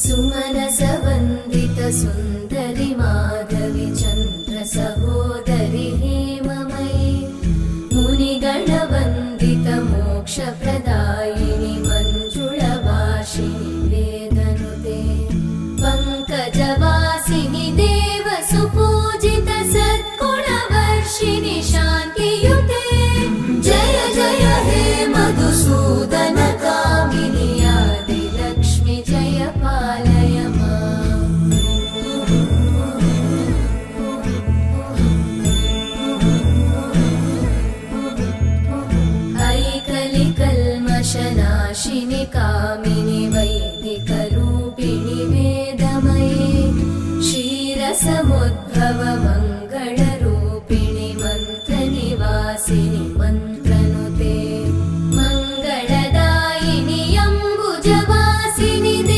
सुमनसवन्दित सुन्दरि माधवि चन्द्र सहोदरि हेममयि मुनिगणवन्दित मोक्षप्रदायिनि मञ्जुळभाषिणि वेदनुते पङ्कजवासिनि देवसुपूजित सद्गुणवर्षिणि शान्तियुते जय जय हे मधुसूदन कामिनि आदिलक्ष्मि जय पालय माम्। ऐकलिकल्मषनाशिनि कामिनि वै